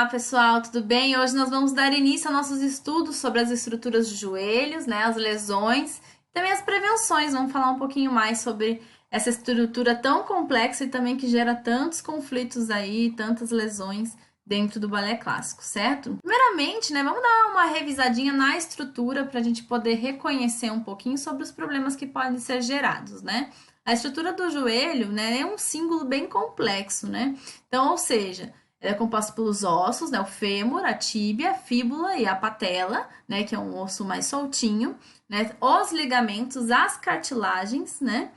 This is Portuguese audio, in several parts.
pessoal, tudo bem? Hoje nós vamos dar início a nossos estudos sobre as estruturas de joelhos, né, as lesões, também as prevenções. Vamos falar um pouquinho mais sobre essa estrutura tão complexa e também que gera tantos conflitos aí, tantas lesões dentro do balé clássico, certo? Primeiramente, né, vamos dar uma revisadinha na estrutura para a gente poder reconhecer um pouquinho sobre os problemas que podem ser gerados, né? A estrutura do joelho, né, é um símbolo bem complexo, né? Então, ou seja, ela é composta pelos ossos, né, o fêmur, a tíbia, a fíbula e a patela, né, que é um osso mais soltinho, né, os ligamentos, as cartilagens, né,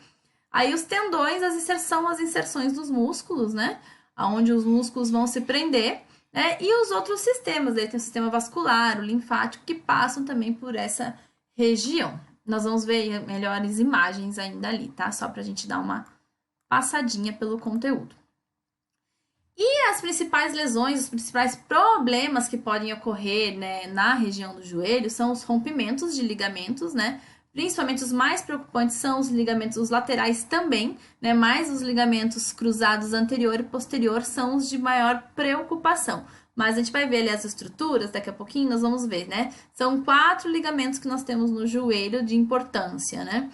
aí os tendões, as inserções dos músculos, né, onde os músculos vão se prender, né, e os outros sistemas, aí tem o sistema vascular, o linfático, que passam também por essa região. Nós vamos ver melhores imagens ainda ali, tá? Só pra gente dar uma passadinha pelo conteúdo. E as principais lesões, os principais problemas que podem ocorrer, né, na região do joelho são os rompimentos de ligamentos, né? Principalmente os mais preocupantes são os ligamentos, os laterais também, né? Mas os ligamentos cruzados anterior e posterior são os de maior preocupação. Mas a gente vai ver ali as estruturas, daqui a pouquinho nós vamos ver, né? São 4 ligamentos que nós temos no joelho de importância, né?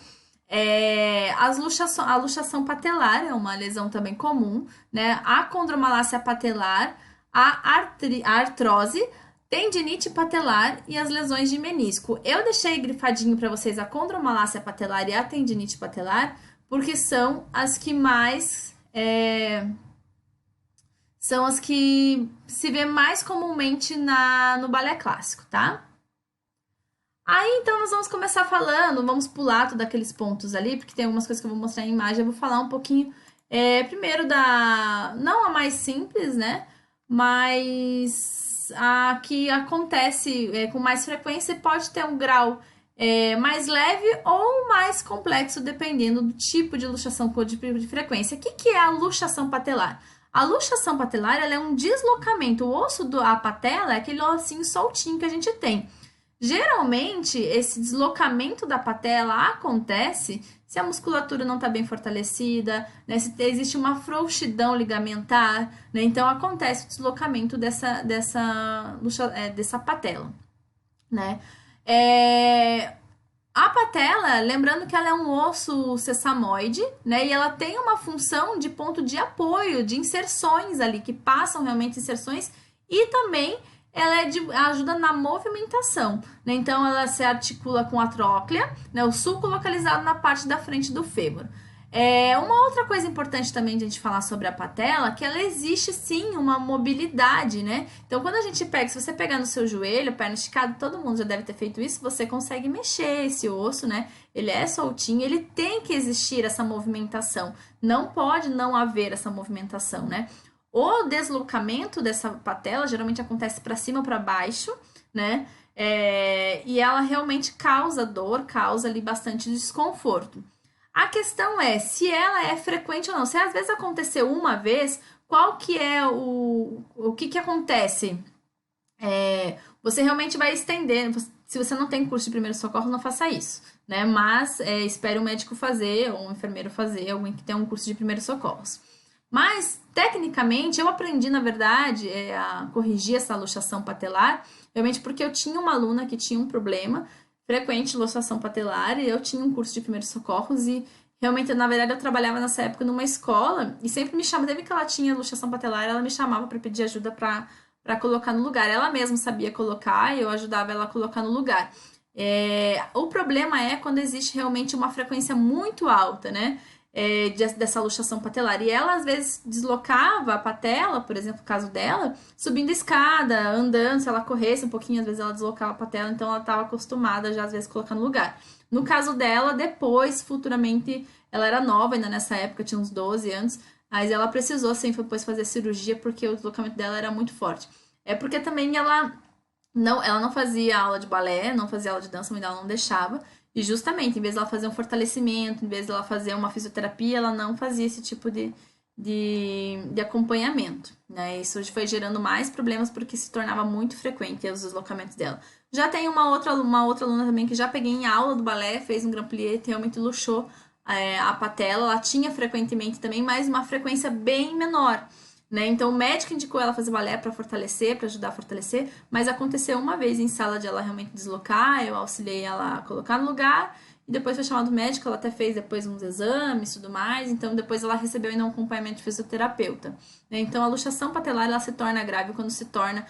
A luxação patelar é uma lesão também comum, né? A condromalácia patelar, a artrose, tendinite patelar e as lesões de menisco. Eu deixei grifadinho para vocês a condromalácia patelar e a tendinite patelar, porque são as que mais são as que se vê mais comumente no balé clássico, tá? Aí, então, nós vamos começar falando, vamos pular todos aqueles pontos ali, porque tem algumas coisas que eu vou mostrar em imagem, eu vou falar um pouquinho, primeiro não a mais simples, né, mas a que acontece com mais frequência e pode ter um grau mais leve ou mais complexo, dependendo do tipo de luxação ou de frequência. O que é a luxação patelar? A luxação patelar, ela é um deslocamento, o osso da patela é aquele ossinho soltinho que a gente tem. Geralmente, esse deslocamento da patela acontece se a musculatura não está bem fortalecida, né? Se existe uma frouxidão ligamentar, né? Então, acontece o deslocamento dessa patela, né? A patela, lembrando que ela é um osso sesamoide, né? E ela tem uma função de ponto de apoio, de inserções ali, que passam realmente inserções e também ela ajuda na movimentação, né? Então, ela se articula com a tróclea, né? O sulco localizado na parte da frente do fêmur. Uma outra coisa importante também de a gente falar sobre a patela, que ela existe sim uma mobilidade, né? Então, quando a gente pega, se você pegar no seu joelho, perna esticada, todo mundo já deve ter feito isso, você consegue mexer esse osso, né? Ele é soltinho, ele tem que existir essa movimentação. Não pode não haver essa movimentação, né? O deslocamento dessa patela geralmente acontece para cima ou para baixo, né? E ela realmente causa dor, causa ali bastante desconforto. A questão é se ela é frequente ou não. Se às vezes aconteceu uma vez, qual que é o que acontece? Você realmente vai estender. Se você não tem curso de primeiro socorro, não faça isso, né? Mas espere um médico fazer, ou um enfermeiro fazer, alguém que tenha um curso de primeiros socorros. Mas, tecnicamente, eu aprendi, na verdade, a corrigir essa luxação patelar, realmente porque eu tinha uma aluna que tinha um problema frequente de luxação patelar, e eu tinha um curso de primeiros socorros, e realmente, na verdade, eu trabalhava nessa época numa escola, e sempre me chamava, desde que ela tinha luxação patelar, ela me chamava para pedir ajuda para colocar no lugar. Ela mesma sabia colocar, e eu ajudava ela a colocar no lugar. O problema é quando existe realmente uma frequência muito alta, né? Dessa luxação patelar. E ela, às vezes, deslocava a patela, por exemplo, no caso dela, subindo a escada, andando, se ela corresse um pouquinho, às vezes ela deslocava a patela, então ela estava acostumada já, às vezes, colocar no lugar. No caso dela, depois, futuramente, ela era nova ainda nessa época, tinha uns 12 anos, mas ela precisou, sim, depois fazer cirurgia, porque o deslocamento dela era muito forte. Porque também ela não fazia aula de balé, não fazia aula de dança, mas ela não deixava. E justamente, em vez de ela fazer um fortalecimento, em vez de ela fazer uma fisioterapia, ela não fazia esse tipo de acompanhamento, né? Isso foi gerando mais problemas porque se tornava muito frequente os deslocamentos dela. Já tem uma outra aluna também que já peguei em aula do balé, fez um grand plié, realmente luxou a patela. Ela tinha frequentemente também, mas uma frequência bem menor. né? Então o médico indicou ela fazer balé para fortalecer, para ajudar a fortalecer, mas aconteceu uma vez em sala de ela realmente deslocar, eu auxiliei ela a colocar no lugar, e depois foi chamado o médico, ela até fez depois uns exames e tudo mais, então depois ela recebeu ainda um acompanhamento de fisioterapeuta, né? Então a luxação patelar ela se torna grave quando se torna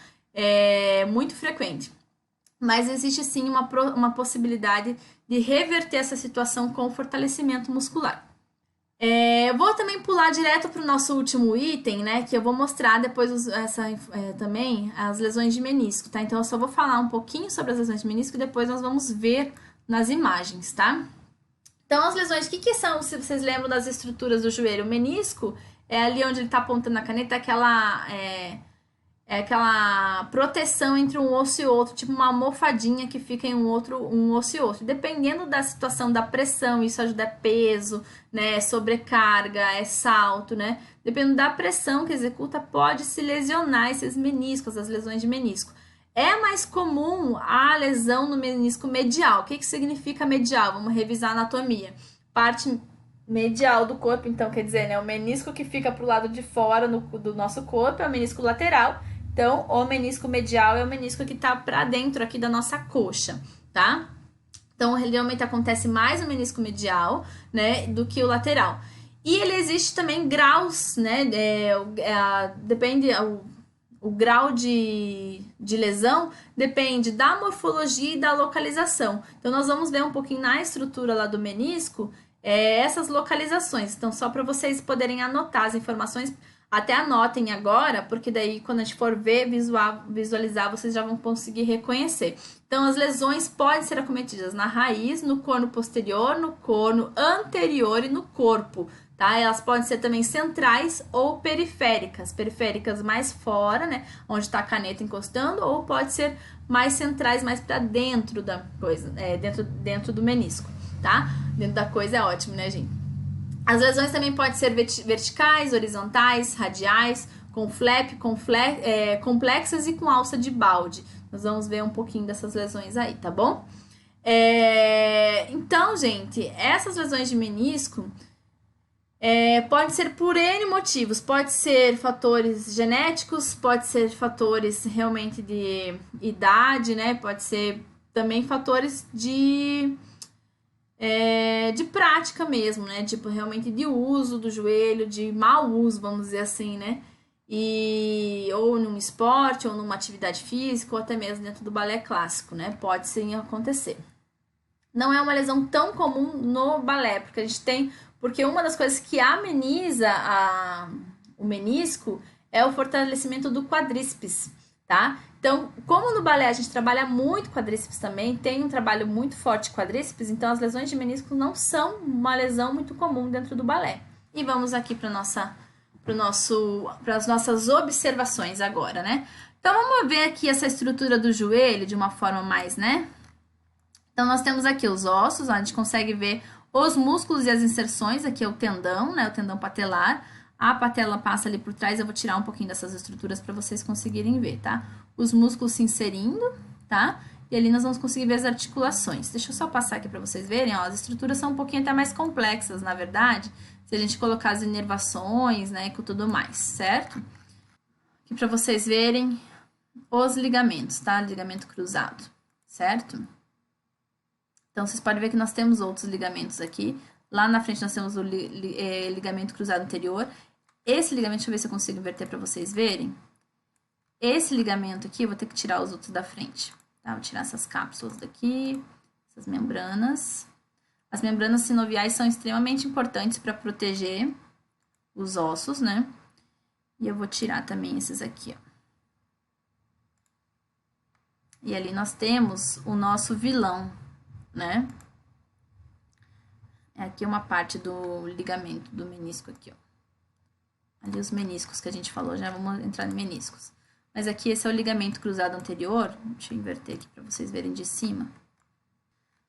muito frequente. Mas existe sim uma possibilidade de reverter essa situação com o fortalecimento muscular. Eu vou também pular direto para o nosso último item, né? Que eu vou mostrar depois também as lesões de menisco, tá? Então eu só vou falar um pouquinho sobre as lesões de menisco e depois nós vamos ver nas imagens, tá? Então as lesões, o que são, se vocês lembram das estruturas do joelho? O menisco é ali onde ele está apontando a caneta, aquela proteção entre um osso e outro, tipo uma almofadinha que fica em um osso e outro. Dependendo da situação da pressão, isso ajuda peso, né, sobrecarga, salto, né? Dependendo da pressão que executa, pode se lesionar esses meniscos, as lesões de menisco. É mais comum a lesão no menisco medial. O que significa medial? Vamos revisar a anatomia. Parte medial do corpo, então, quer dizer, né, o menisco que fica para o lado de fora do nosso corpo é o menisco lateral. Então, o menisco medial é o menisco que está para dentro aqui da nossa coxa, tá? Então, realmente acontece mais o menisco medial, né, do que o lateral. E ele existe também graus, né? Depende, o grau de lesão depende da morfologia e da localização. Então, nós vamos ver um pouquinho na estrutura lá do menisco essas localizações. Então, só para vocês poderem anotar as informações. Até anotem agora, porque daí quando a gente for ver, visualizar, vocês já vão conseguir reconhecer. Então, as lesões podem ser acometidas na raiz, no corno posterior, no corno anterior e no corpo, tá? Elas podem ser também centrais ou periféricas. Periféricas mais fora, né? Onde está a caneta encostando, ou pode ser mais centrais, mais para dentro da coisa, dentro do menisco, tá? Dentro da coisa é ótimo, né, gente? As lesões também podem ser verticais, horizontais, radiais, com flap, complexas e com alça de balde. Nós vamos ver um pouquinho dessas lesões aí, tá bom? Então, gente, essas lesões de menisco podem ser por N motivos. Pode ser fatores genéticos, pode ser fatores realmente de idade, né? Pode ser também fatores de prática mesmo, né? Tipo, realmente de uso do joelho, de mau uso, vamos dizer assim, né? Ou num esporte, ou numa atividade física, ou até mesmo dentro do balé clássico, né? Pode sim acontecer. Não é uma lesão tão comum no balé, porque uma das coisas que ameniza o menisco é o fortalecimento do quadríceps, tá? Então, como no balé a gente trabalha muito quadríceps também, tem um trabalho muito forte de quadríceps, então as lesões de menisco não são uma lesão muito comum dentro do balé. E vamos aqui para as nossas observações agora, né? Então, vamos ver aqui essa estrutura do joelho de uma forma mais, né? Então, nós temos aqui os ossos, a gente consegue ver os músculos e as inserções, aqui é o tendão, né? O tendão patelar. A patela passa ali por trás, eu vou tirar um pouquinho dessas estruturas para vocês conseguirem ver, tá? Os músculos se inserindo, tá? E ali nós vamos conseguir ver as articulações. Deixa eu só passar aqui para vocês verem, ó, as estruturas são um pouquinho até mais complexas, na verdade, se a gente colocar as inervações, né, e com tudo mais, certo? Aqui para vocês verem os ligamentos, tá? Ligamento cruzado, certo? Então, vocês podem ver que nós temos outros ligamentos aqui. Lá na frente nós temos o ligamento cruzado anterior. Esse ligamento, deixa eu ver se eu consigo inverter para vocês verem. Esse ligamento aqui, eu vou ter que tirar os outros da frente. Tá? Vou tirar essas cápsulas daqui, essas membranas. As membranas sinoviais são extremamente importantes para proteger os ossos, né? E eu vou tirar também esses aqui, ó. E ali nós temos o nosso vilão, né? Aqui é uma parte do ligamento do menisco aqui, ó. Ali os meniscos que a gente falou, já vamos entrar em meniscos. Mas aqui esse é o ligamento cruzado anterior. Deixa eu inverter aqui para vocês verem de cima.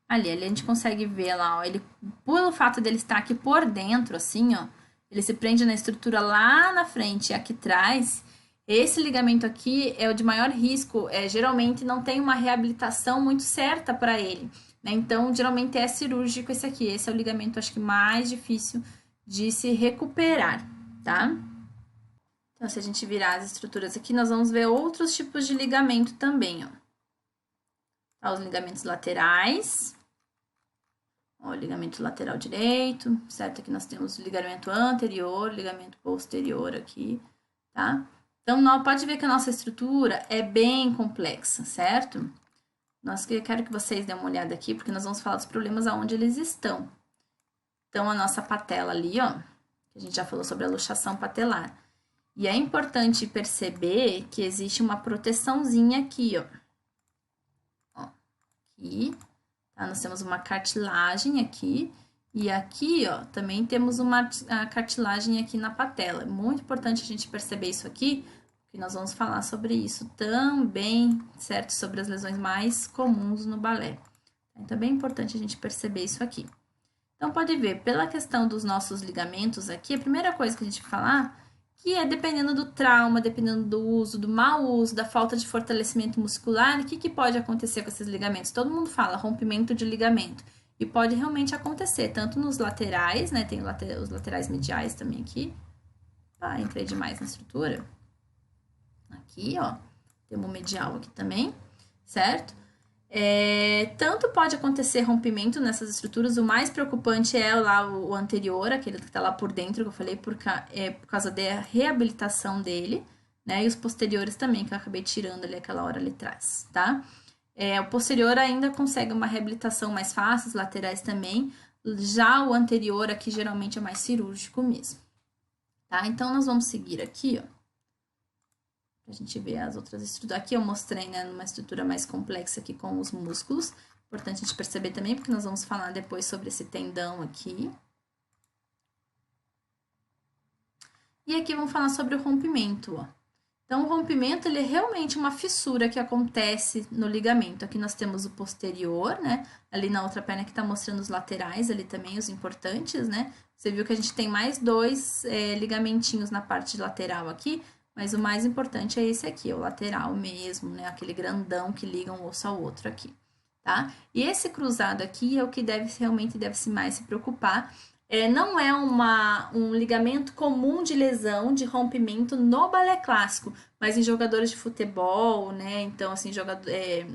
Ali a gente consegue ver lá, ó. Ele, pelo fato dele estar aqui por dentro, assim, ó. Ele se prende na estrutura lá na frente e aqui atrás. Esse ligamento aqui é o de maior risco. Geralmente não tem uma reabilitação muito certa para ele. Né? Então, geralmente é cirúrgico esse aqui. Esse é o ligamento, acho que mais difícil de se recuperar, tá? Então, se a gente virar as estruturas aqui, nós vamos ver outros tipos de ligamento também, ó. Tá, os ligamentos laterais. Ó, ligamento lateral direito, certo? Aqui nós temos o ligamento anterior, ligamento posterior aqui, tá? Então, pode ver que a nossa estrutura é bem complexa, certo? Eu quero que vocês dêem uma olhada aqui, porque nós vamos falar dos problemas aonde eles estão. Então, a nossa patela ali, ó, que a gente já falou sobre a luxação patelar. E é importante perceber que existe uma proteçãozinha aqui, ó. Ó, aqui, tá? Nós temos uma cartilagem aqui. E aqui, ó, também temos a cartilagem aqui na patela. É muito importante a gente perceber isso aqui, porque nós vamos falar sobre isso também, certo? Sobre as lesões mais comuns no balé. Então, é bem importante a gente perceber isso aqui. Então, pode ver, pela questão dos nossos ligamentos aqui, a primeira coisa que a gente vai falar, que é dependendo do trauma, dependendo do uso, do mau uso, da falta de fortalecimento muscular, o que pode acontecer com esses ligamentos? Todo mundo fala rompimento de ligamento. E pode realmente acontecer, tanto nos laterais, né? Tem os laterais mediais também aqui. Ah, entrei demais na estrutura. Aqui, ó. Temos o medial aqui também, certo? Tanto pode acontecer rompimento nessas estruturas, o mais preocupante é lá o anterior, aquele que está lá por dentro, que eu falei, por causa da reabilitação dele, né? E os posteriores também, que eu acabei tirando ali aquela hora ali atrás, tá? O posterior ainda consegue uma reabilitação mais fácil, os laterais também, já o anterior aqui geralmente é mais cirúrgico mesmo, tá? Então, nós vamos seguir aqui, ó. A gente vê as outras estruturas. Aqui eu mostrei, né, numa estrutura mais complexa aqui com os músculos. Importante a gente perceber também, porque nós vamos falar depois sobre esse tendão aqui. E aqui vamos falar sobre o rompimento, ó. Então, o rompimento, ele é realmente uma fissura que acontece no ligamento. Aqui nós temos o posterior, né? Ali na outra perna que tá mostrando os laterais, ali também os importantes, né? Você viu que a gente tem mais dois ligamentinhos na parte lateral aqui. Mas o mais importante é esse aqui, o lateral mesmo, né? Aquele grandão que liga um osso ao outro aqui, tá? E esse cruzado aqui é o que realmente deve-se mais se preocupar. Não é um ligamento comum de lesão, de rompimento no balé clássico, mas em jogadores de futebol, né? Então, assim,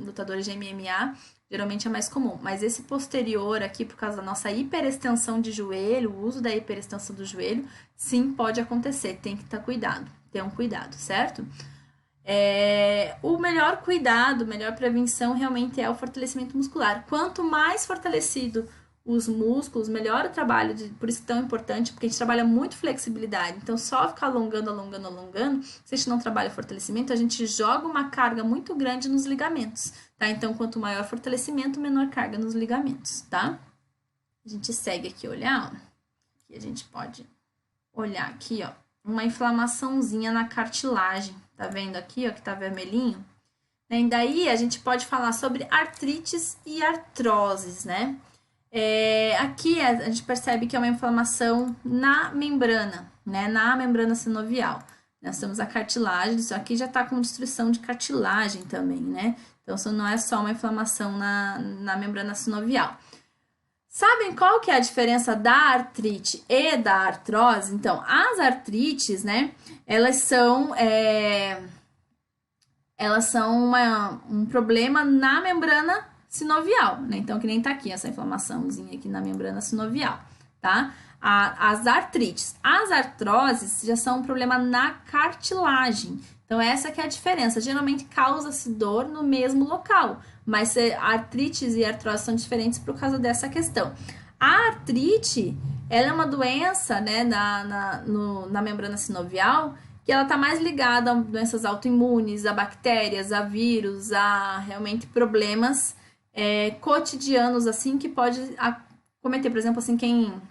lutadores de MMA, geralmente é mais comum. Mas esse posterior aqui, por causa da nossa hiperextensão de joelho, o uso da hiperextensão do joelho, sim, pode acontecer, tem que ter cuidado. Ter um cuidado, certo? O melhor cuidado, melhor prevenção realmente é o fortalecimento muscular. Quanto mais fortalecido os músculos, melhor o trabalho, por isso é tão importante, porque a gente trabalha muito flexibilidade. Então, só ficar alongando, se a gente não trabalha fortalecimento, a gente joga uma carga muito grande nos ligamentos, tá? Então, quanto maior fortalecimento, menor carga nos ligamentos, tá? A gente segue aqui olhar, ó. Aqui a gente pode olhar aqui, ó. Uma inflamaçãozinha na cartilagem, tá vendo aqui, ó, que tá vermelhinho? E daí a gente pode falar sobre artrites e artroses, né? Aqui a gente percebe que é uma inflamação na membrana, né? Na membrana sinovial. Nós temos a cartilagem, isso aqui já tá com destruição de cartilagem também, né? Então, isso não é só uma inflamação na membrana sinovial. Sabem qual que é a diferença da artrite e da artrose? Então, as artrites, né, elas são um problema na membrana sinovial, né? Então, que nem tá aqui, essa inflamaçãozinha aqui na membrana sinovial, tá? As artrites. As artroses já são um problema na cartilagem. Então, essa que é a diferença. Geralmente, causa-se dor no mesmo local, mas artrites e artrose são diferentes por causa dessa questão. A artrite, ela é uma doença, né, na membrana sinovial, que ela está mais ligada a doenças autoimunes, a bactérias, a vírus, a realmente problemas cotidianos, assim, que pode cometer, por exemplo, assim, quem,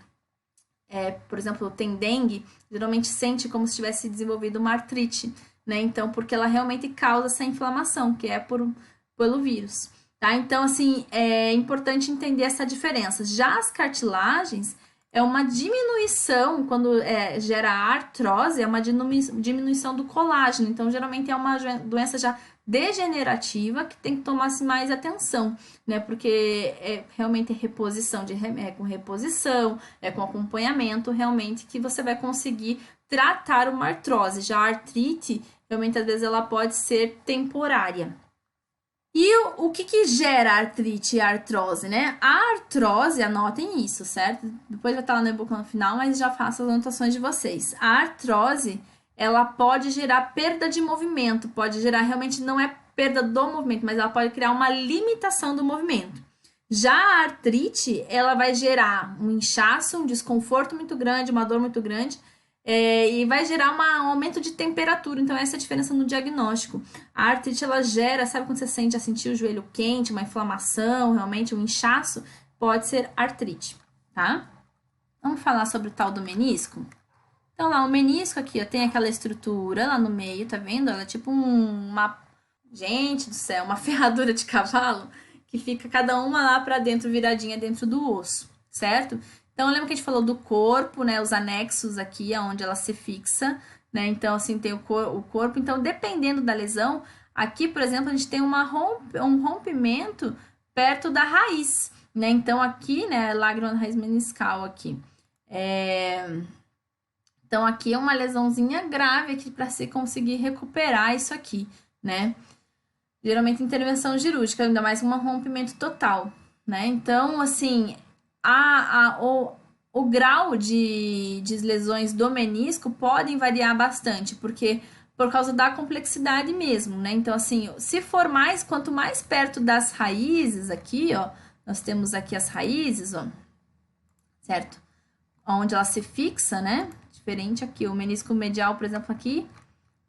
por exemplo, tem dengue, geralmente sente como se tivesse desenvolvido uma artrite, né? Então, porque ela realmente causa essa inflamação, que é pelo vírus, tá? Então, assim, é importante entender essa diferença. Já as cartilagens é uma diminuição, quando gera artrose, é uma diminuição do colágeno. Então, geralmente é uma doença já degenerativa que tem que tomar mais atenção, né? Porque realmente é reposição com reposição, com acompanhamento, realmente que você vai conseguir tratar uma artrose. Já a artrite, realmente às vezes ela pode ser temporária. E o que gera artrite e artrose, né? A artrose, anotem isso, certo? Depois vai estar lá no e-book no final, mas já faço as anotações de vocês. A artrose, ela pode gerar perda de movimento, pode gerar, realmente não é perda do movimento, mas ela pode criar uma limitação do movimento. Já a artrite, ela vai gerar um inchaço, um desconforto muito grande, uma dor muito grande, e vai gerar um aumento de temperatura. Então, essa é a diferença no diagnóstico. A artrite, ela gera, sabe quando você já sentiu o joelho quente, uma inflamação, realmente um inchaço? Pode ser artrite, tá? Vamos falar sobre o tal do menisco? Então, lá, o menisco aqui, ó, tem aquela estrutura lá no meio, tá vendo? Ela é tipo uma... Gente do céu, uma ferradura de cavalo que fica cada uma lá pra dentro, viradinha dentro do osso, certo? Então, lembra que a gente falou do corpo, né? Os anexos aqui, onde ela se fixa, né? Então, assim, tem o corpo. Então, dependendo da lesão, aqui, por exemplo, a gente tem um rompimento perto da raiz, né? Então, aqui, né? Lágrima na raiz meniscal aqui. Então, aqui é uma lesãozinha grave aqui para se conseguir recuperar isso aqui, né? Geralmente, intervenção cirúrgica, ainda mais um rompimento total, né? Então, assim... O grau de lesões do menisco podem variar bastante, porque por causa da complexidade mesmo, né? Então, assim, se for quanto mais perto das raízes aqui, ó, nós temos aqui as raízes, ó, certo? Onde ela se fixa, né? Diferente aqui, o menisco medial, por exemplo, aqui,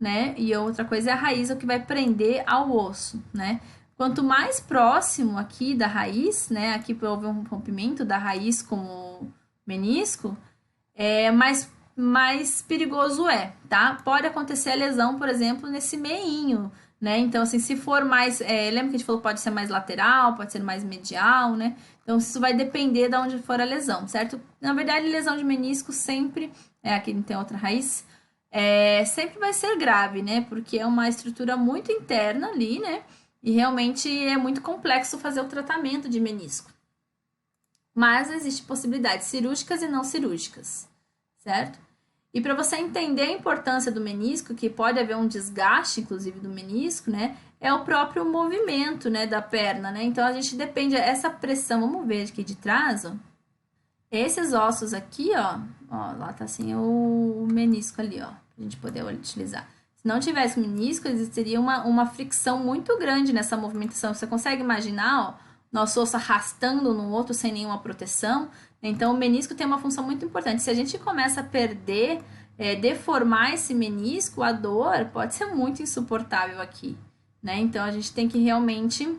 né? E outra coisa é a raiz, o que vai prender ao osso, né? Quanto mais próximo aqui da raiz, né? Aqui houve um rompimento da raiz com o menisco, mais perigoso tá? Pode acontecer a lesão, por exemplo, nesse meinho, né? Então, assim, se for mais... lembra que a gente falou que pode ser mais lateral, pode ser mais medial, né? Então, isso vai depender de onde for a lesão, certo? Na verdade, lesão de menisco sempre... aqui tem outra raiz. Sempre vai ser grave, né? Porque é uma estrutura muito interna ali, né? E realmente é muito complexo fazer o tratamento de menisco. Mas existem possibilidades cirúrgicas e não cirúrgicas, certo? E para você entender a importância do menisco, que pode haver um desgaste, inclusive, do menisco, né? É o próprio movimento, né, da perna, né? Então, a gente depende... Essa pressão, vamos ver aqui de trás, ó. Esses ossos aqui, ó, lá tá assim o menisco ali, ó, pra gente poder utilizar. Se não tivesse menisco, existiria uma fricção muito grande nessa movimentação. Você consegue imaginar, ó, nosso osso arrastando no outro sem nenhuma proteção? Então, o menisco tem uma função muito importante. Se a gente começa a perder, deformar esse menisco, a dor pode ser muito insuportável aqui, né? Então, a gente tem que realmente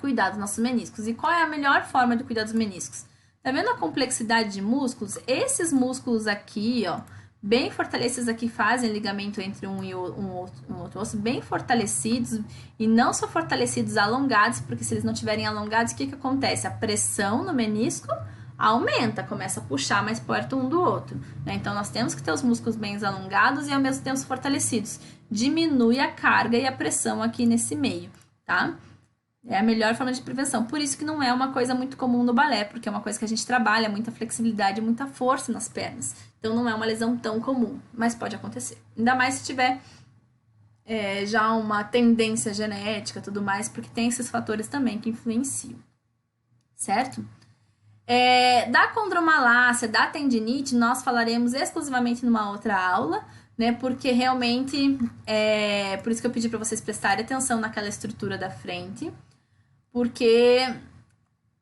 cuidar dos nossos meniscos. E qual é a melhor forma de cuidar dos meniscos? Tá vendo a complexidade de músculos? Esses músculos aqui, ó, bem fortalecidos aqui, fazem ligamento entre um outro osso, bem fortalecidos, e não só fortalecidos, alongados, porque se eles não estiverem alongados, o que acontece? A pressão no menisco aumenta, começa a puxar mais perto um do outro, né? Então, nós temos que ter os músculos bem alongados e ao mesmo tempo fortalecidos. Diminui a carga e a pressão aqui nesse meio, tá? É a melhor forma de prevenção. Por isso que não é uma coisa muito comum no balé, porque é uma coisa que a gente trabalha, muita flexibilidade, muita força nas pernas. Então, não é uma lesão tão comum, mas pode acontecer. Ainda mais se tiver já uma tendência genética e tudo mais, porque tem esses fatores também que influenciam, certo? Da condromalácia, da tendinite, nós falaremos exclusivamente numa outra aula, né? Porque realmente, por isso que eu pedi para vocês prestarem atenção naquela estrutura da frente, porque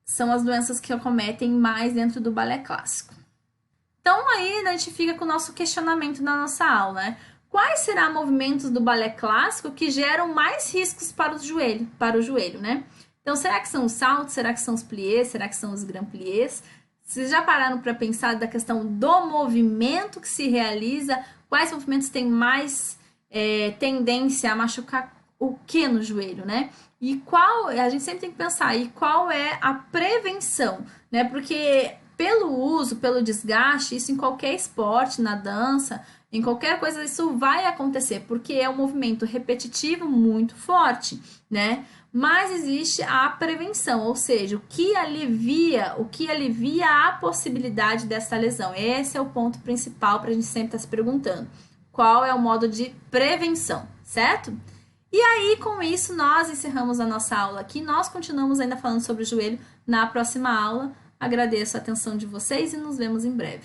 são as doenças que acometem mais dentro do balé clássico. Então, aí a gente fica com o nosso questionamento na nossa aula, né? Quais serão movimentos do balé clássico que geram mais riscos para o joelho, né? Então, será que são os saltos? Será que são os pliés? Será que são os grand pliés? Vocês já pararam para pensar da questão do movimento que se realiza? Quais movimentos têm mais tendência a machucar o que no joelho, né? E a gente sempre tem que pensar, e qual é a prevenção, né? Porque pelo uso, pelo desgaste, isso em qualquer esporte, na dança, em qualquer coisa, isso vai acontecer, porque é um movimento repetitivo muito forte, né? Mas existe a prevenção, ou seja, o que alivia a possibilidade dessa lesão. Esse é o ponto principal para a gente sempre estar se perguntando. Qual é o modo de prevenção, certo? E aí, com isso, nós encerramos a nossa aula aqui. Nós continuamos ainda falando sobre o joelho na próxima aula. Agradeço a atenção de vocês e nos vemos em breve.